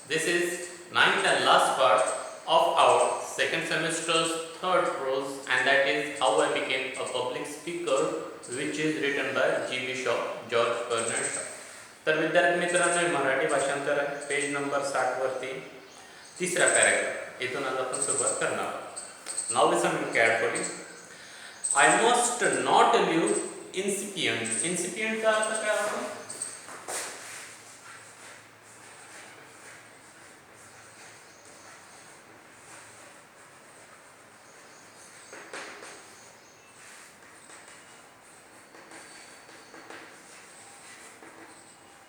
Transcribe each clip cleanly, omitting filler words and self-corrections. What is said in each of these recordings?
This is ninth and last part of our second semester's third prose, and that is How I Became a Public Speaker, which is written by G.B. Shaw, George Bernard Shaw. तर विद्यार्थी मित्रांनो, मराठी भाषांतर आहे page number 60 वरती तिसरा paragraph इथून आज आपण सुरुवात करणार आहोत. Now listen carefully. I must not live incipient. Incipient का अर्थ काय होतो?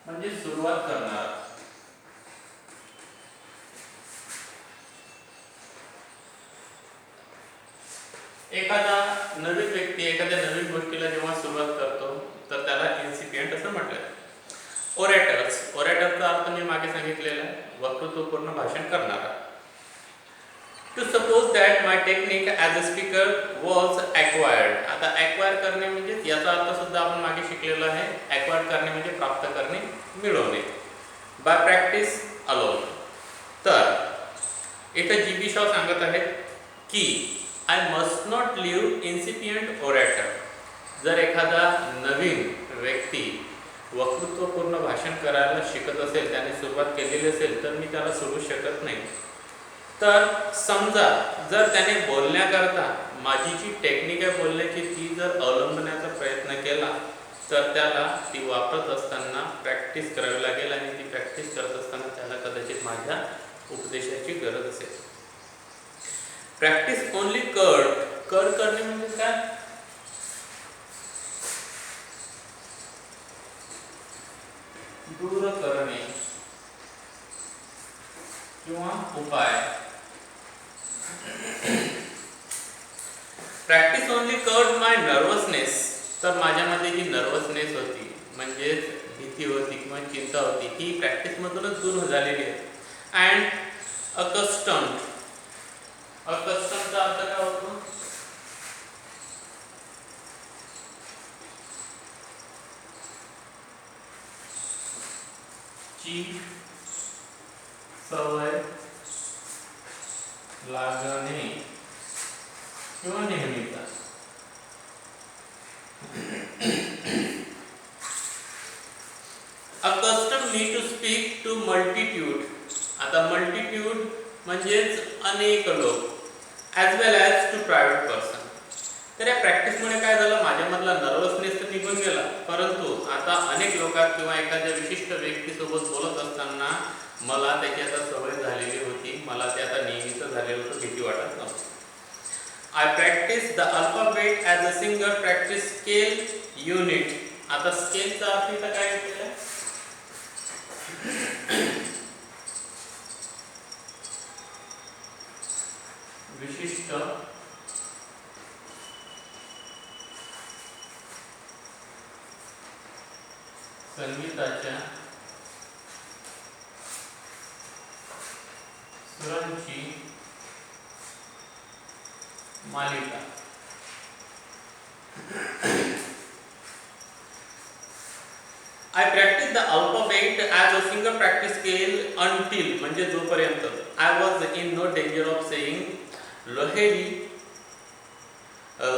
म्हणजे सुरुवात करणार. एखादा नवीन व्यक्ती एखाद्या नवीन गोष्टीला जेव्हा सुरुवात करतो तर त्याला इन्सिपियंट असं म्हटलं. ओरेटरचा अर्थ मी मागे सांगितलेला आहे, वक्तृत्वपूर्ण भाषण करणारा. To suppose that my technique as a speaker was acquired. आता ॲक्वायर करणे म्हणजे याचा अर्थ सुद्धा आपण मागे शिकलेला आहे. ॲक्वायर करणे म्हणजे प्राप्त करणे, मिळवणे. By practice alone. तर इथे जी.बी. शॉ सांगत आहेत की I must not live incipient orator. जर एखादा नवीन व्यक्ती वक्तृत्वपूर्ण भाषण करायला शिकत असेल, त्याने सुरुवात केलेली असेल, तर मी त्याला सोडू शकत नाही. तर समजा जर त्याने बोलण्याकरता माझी जी टेक्निक आहे बोलण्याची ती जर अवलंबण्याचा प्रयत्न केला तर त्याला ती वापरत असताना प्रॅक्टिस करावी लागेल आणि ती प्रॅक्टिस करत असताना त्याला कदाचित माझ्या उपदेशाची गरज असेल. प्रॅक्टिस ओनली कर्ड करणे म्हणजे काय? दूर करणे किंवा उपाय. प्रॅक्टिस ओनली कर्ड माय नर्वसनेस. तर माझ्यामध्ये जी नर्वसनेस होती म्हणजे भीती होती किंवा चिंता होती ही प्रॅक्टिसमधूनच दूर झालेली आहे. And accustomed. अकस्टमचा अर्थ काय होतो? ची सवय लागणे किंवा नेहमीचा. Accustom me to speak to multitude. आता मल्टिट्यूड म्हणजेच अनेक लोक, as well as to private person. तर या प्रॅक्टिसमुळे काय झालं, माझ्यामधला नर्वसनेस तर निघून गेला, परंतु आता अनेक लोकात किंवा एखाद्या विशिष्ट व्यक्तीसोबत बोलत असताना मला त्याची आता सवय झालेली होती, मला ते आता नेहमीचं झालेलं होतं, भीती वाटत नव्हती. I practice the alphabet as a singer practice scale unit. आता स्केलचा अर्थ इथं काय येतो? विशिष्ट संगीताच्या सुरांची मालिका. I practiced the alphabet as a singer practice scale until म्हणजे जोपर्यंत I was in no danger of saying Loheri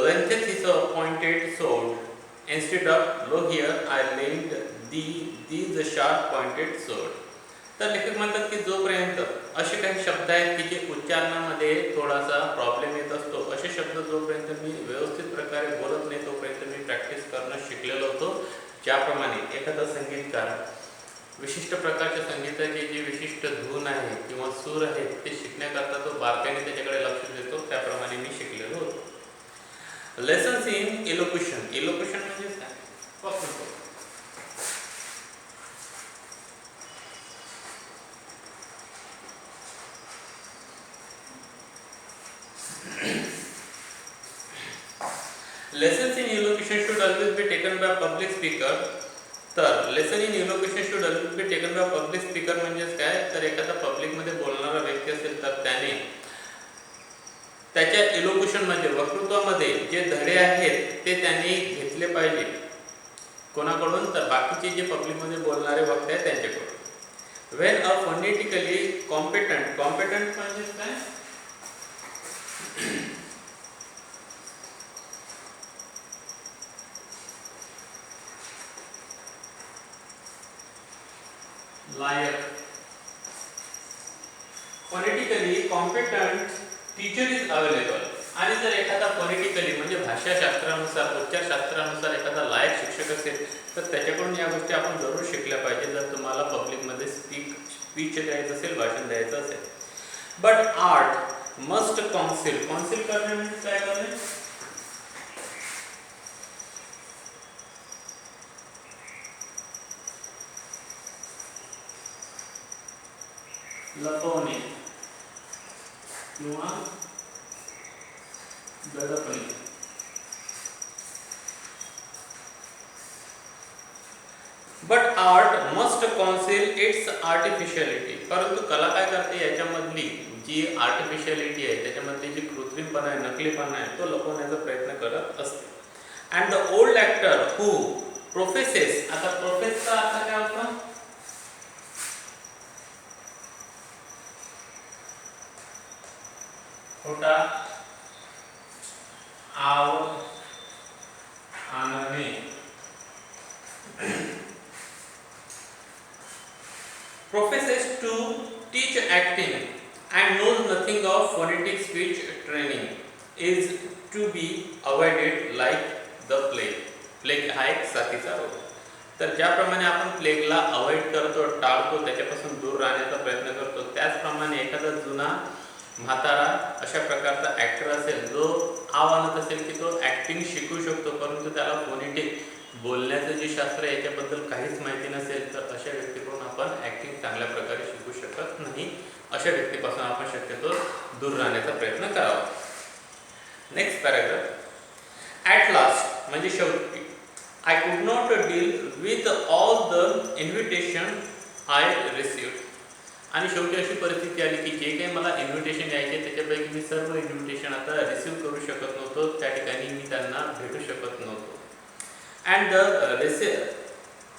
lengthened his pointed sword instead of lo here I laid the sharp pointed sword. तर लेखक म्हणतात की जोपर्यंत असे काही शब्द आहेत की जे उच्चारणामध्ये थोडासा प्रॉब्लेम येत असतो, असे शब्द जोपर्यंत मी व्यवस्थित प्रकारे बोलत नाही तोपर्यंत मी प्रॅक्टिस करणं शिकलेलो होतो. ज्याप्रमाणे एखादा संगीतकार विशिष्ट प्रकारच्या संगीताची जी विशिष्ट धून आहे किंवा सूर आहे ते शिकण्याकरता तो बारकाईने त्याच्याकडे लक्ष देतो, त्याप्रमाणे मी शिकलेलो होतो. Lessons in इलोक्युशन. इलोक्युशन म्हणजे काय? वक्तृत्व. Lessons in elocution should always be taken by public speaker. तर lesson in elocution should always be taken by public speaker म्हणजेच काय, तर एखादा पब्लिकमध्ये बोलणारा व्यक्ती असेल तर त्याने त्याच्या इलोक्युशन म्हणजे वक्तृत्वामध्ये जे धडे आहेत ते त्यांनी घेतले पाहिजे. कोणाकडून? तर बाकीचे जे पब्लिकमध्ये बोलणारे वक्ते आहेत त्यांच्याकडून. When a phonetically competent म्हणजेच काय? लायक phonetically competent teacher is available. आणि जर एखादा phonetically म्हणजे भाषाशास्त्रानुसार उच्चारशास्त्रानुसार एखादा लायक शिक्षक असेल तर त्याच्याकडून या गोष्टी आपण जरूर शिकल्या पाहिजे जर तुम्हाला पब्लिकमध्ये स्पीच द्यायचं असेल, भाषण द्यायचं असेल. बट आर्ट मस्ट काउन्सिल करणे म्हणजे काय करणे? लपवणे किंवा दडपणे. But art must conceal its artificiality. परंतु कला काय करते, याच्यामधली जी आर्टिफिशियलिटी आहे, त्याच्यामधली जी कृत्रिमपणा आहे, नकलीपणा आहे, तो लपवण्याचा प्रयत्न करत असते. अँड द ओल्ड ॲक्टर हू प्रोफेसेस. आता प्रोफेसचा अर्थ काय होता? खोटा आव आणणे. Professes to teach acting and knows nothing of phonetic speech training is to be avoided like the plague. Plague हा एक साथीचा रोग. तर ज्याप्रमाणे आपण प्लेगला अवॉइड करतो, टाळतो, त्याच्यापासून दूर राहण्याचा प्रयत्न करतो, त्याचप्रमाणे एखादा जुना म्हातारा अशा प्रकारचा ॲक्टर असेल जो आणत असेल की तो ॲक्टिंग शिकू शकतो परंतु त्याला फोनेटिक बोलण्याचं जे शास्त्र आहे याच्याबद्दल काहीच माहिती नसेल तर अशा व्यक्तीकडून आपण ॲक्टिंग चांगल्या प्रकारे शिकू शकत नाही. अशा व्यक्तीपासून आपण शक्यतो दूर राहण्याचा प्रयत्न करावा. Next paragraph. ॲट लास्ट म्हणजे शेवटी. I could not deal with all the invitation I received. आणि शेवटी अशी परिस्थिती आली की जे काही मला इन्व्हिटेशन यायचे त्याच्यापैकी मी सर्व इन्व्हिटेशन आता रिसीव्ह करू शकत नव्हतो, त्या ठिकाणी मी त्यांना भेटू शकत नव्हतो. And the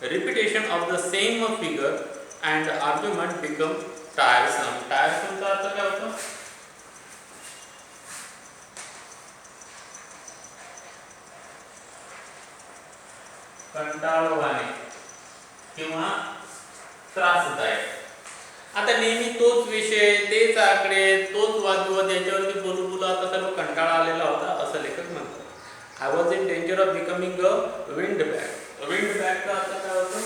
repetition of the same figure and argument become tiresome. टायरसमचा अर्थ काय होतो? कंटाळवाणे किंवा त्रासदायक. आता नेहमी तोच विषय, तेच आकडे, तोच वादविवाद याच्यावरती बोलू आता सर्व कंटाळा आलेला होता असं लेखक म्हणतात. I was in danger of becoming a wind bag. Wind बॅगचा अर्थ काय होतो?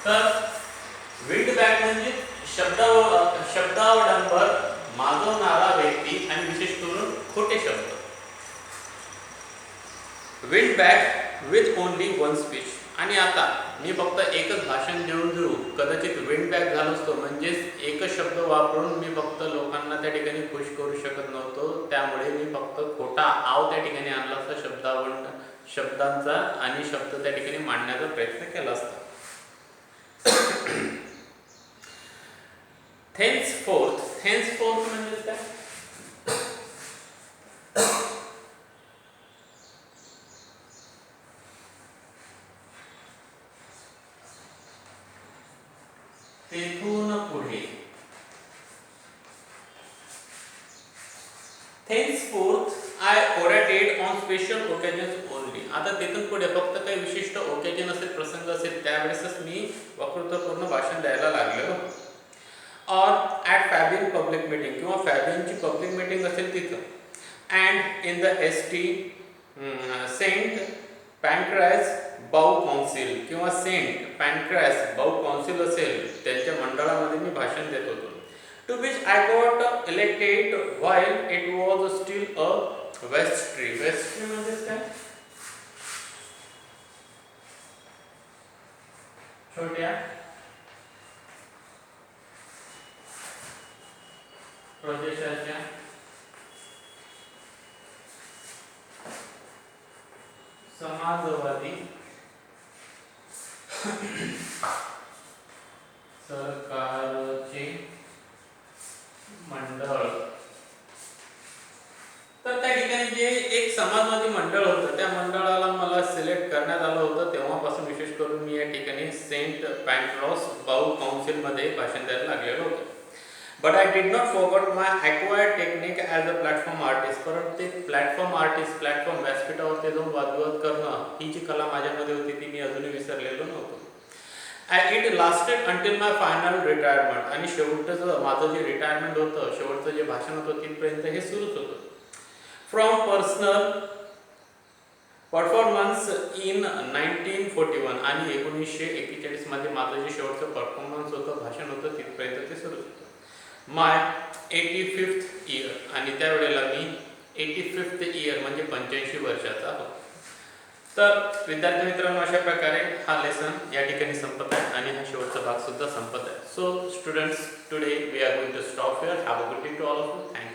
तर विंड बॅग म्हणजे शब्दावडंबर माजवणारा व्यक्ती आणि विशेष करून खोटे शब्द. Wind bag with only one speech. आणि आता मी फक्त एकच भाषण देऊ कदाचित विंड बॅग झालो असतो, म्हणजेच एकच शब्द वापरून मी फक्त लोकांना त्या ठिकाणी खुश करू शकत नव्हतो. त्यामुळे मी फक्त खोटा आव त्या ठिकाणी आणला असता, शब्दांचा आणि शब्द त्या ठिकाणी मांडण्याचा प्रयत्न केला असता. Henceforth म्हणजे काय? तेथून पुढे. Henceforth I orated on special occasions only. आता तेथून पुढे फक्त काही विशिष्ट ओकेजन असेल, प्रसंग असेल त्यावेळेसच मी वक्तृत्वपूर्ण भाषण द्यायला लागलो. और ॲट फॅबिन पब्लिक मीटिंग किंवा फॅबिनची पब्लिक मीटिंग असेल तिथं. And in the ST Saint Pancras borough council किंवा सेंट पॅनक्रॅस बाऊ काउन्सिल असेल त्यांच्या मंडळामध्ये मी भाषण देत होतो. To which I got elected while it was still a vestry. Vestry म्हणजे काय? छोट्या प्रदेशाच्या समाजवादी सरकारचे मंडळ. तर त्या ठिकाणी जे एक समाजवादी मंडळ होतं त्या मंडळाला मला सिलेक्ट करण्यात आलं होतं. तेव्हापासून विशेष करून मी या ठिकाणी सेंट पॅन्क्रॉस बाऊ काउन्सिलमध्ये भाषण द्यायला लागलेलो होतो. But I did not forgot my acquired technique as a platform artist. परंतु ते प्लॅटफॉर्म आर्टिस्ट, प्लॅटफॉर्म व्यासपीठावरती जाऊन वादविवाद करणं ही जी कला माझ्यामध्ये होती ती मी अजूनही विसरलेलो नव्हतो. It lasted until my final retirement. आणि शेवटचं माझं जे रिटायरमेंट होतं, शेवटचं जे भाषण होतं तिथपर्यंत हे सुरूच होतं. From personal performance in 1941. आणि 1941 मध्ये माझं जे शेवटचं परफॉर्मन्स होतं, भाषण होतं, तिथपर्यंत ते सुरूच होतं. माय 85th इयर. आणि त्यावेळेला मी 85th इयर म्हणजे 85 वर्षाचा होतो. तर विद्यार्थी मित्रांनो, अशा प्रकारे हा लेसन या ठिकाणी संपत आहे आणि हा शेवटचा भाग सुद्धा संपत आहे. So students, today we are going to stop here. Have a good day to all of you. Thank you.